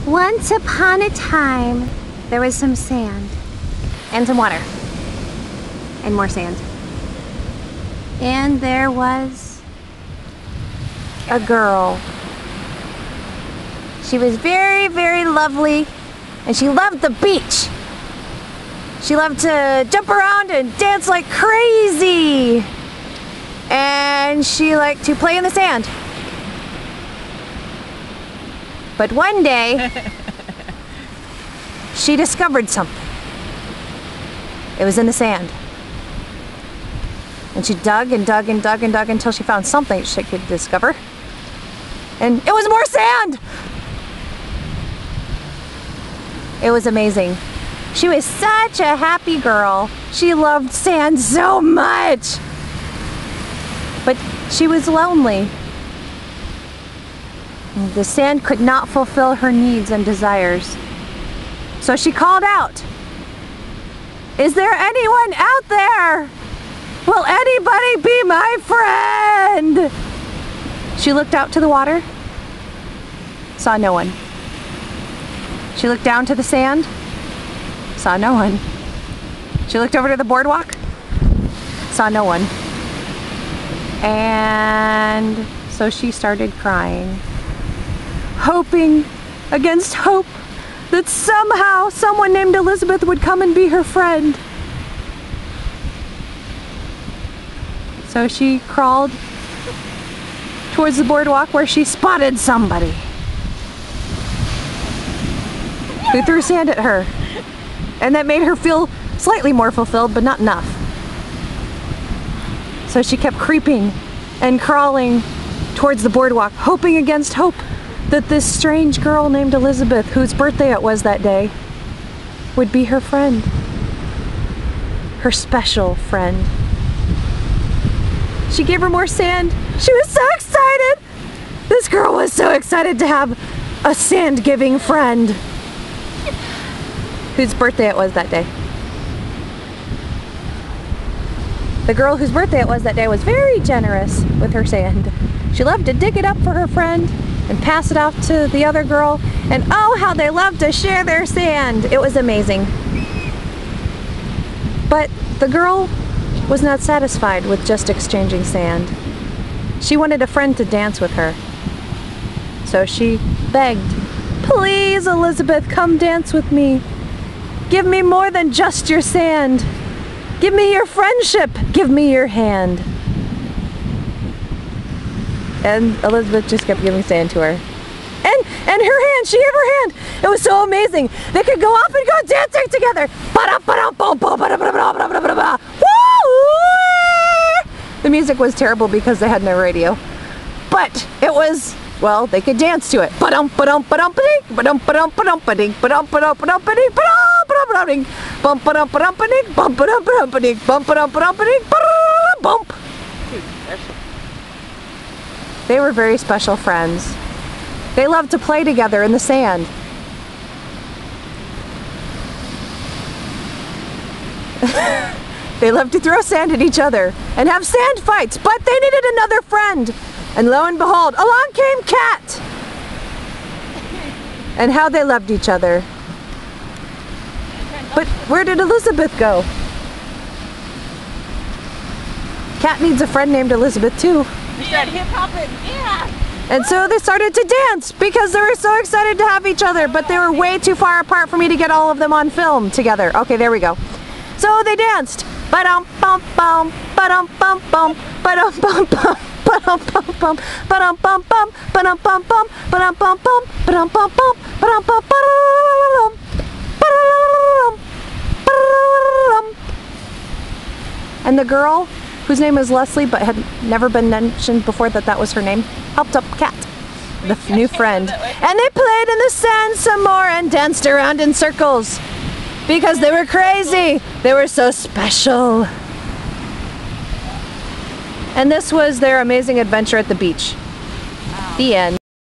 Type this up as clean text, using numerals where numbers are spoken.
Once upon a time, there was some sand and some water and more sand. And there was a girl. She was very, very lovely, and she loved the beach. She loved to jump around and dance like crazy. And she liked to play in the sand. But one day, she discovered something. It was in the sand. And she dug and dug and dug and dug until she found something she could discover. And it was more sand! It was amazing. She was such a happy girl. She loved sand so much. But she was lonely. The sand could not fulfill her needs and desires. So she called out, "Is there anyone out there? Will anybody be my friend?" She looked out to the water, saw no one. She looked down to the sand, saw no one. She looked over to the boardwalk, saw no one. And so she started crying, hoping against hope that somehow someone named Elizabeth would come and be her friend. So she crawled towards the boardwalk where she spotted somebody who threw sand at her, and that made her feel slightly more fulfilled, but not enough. So she kept creeping and crawling towards the boardwalk, hoping against hope that this strange girl named Elizabeth, whose birthday it was that day, would be her friend. Her special friend. She gave her more sand. She was so excited! This girl was so excited to have a sand-giving friend whose birthday it was that day. The girl whose birthday it was that day was very generous with her sand. She loved to dig it up for her friend and pass it off to the other girl, and oh, how they loved to share their sand. It was amazing. But the girl was not satisfied with just exchanging sand. She wanted a friend to dance with her. So she begged, "Please, Elizabeth, come dance with me. Give me more than just your sand. Give me your friendship. Give me your hand." And Elizabeth just kept giving sand to her. And her hand, she gave her hand. It was so amazing. They could go off and go dancing together. The music was terrible because they had no radio. But it was, well, they could dance to it. They were very special friends. They loved to play together in the sand. They loved to throw sand at each other and have sand fights, but they needed another friend. And lo and behold, along came Cat. And how they loved each other. But where did Elizabeth go? Cat needs a friend named Elizabeth too. You said hip hop and yeah. And so they started to dance because they were so excited to have each other, but they were way too far apart for me to get all of them on film together. Okay, there we go. So they danced. Ba-dum bum bum, ba-dum bum bum, ba-dum bum bum, ba-dum bum bum, ba-dum bum bum, ba-dum bum bum, ba-dum bum bum, ba-dum bum bum, ba-dum bum bum. And the girl, whose name was Leslie but had never been mentioned before that was her name, helped up Cat, the new friend. And they played in the sand some more and danced around in circles because they were crazy. They were so special. And this was their amazing adventure at the beach. The end.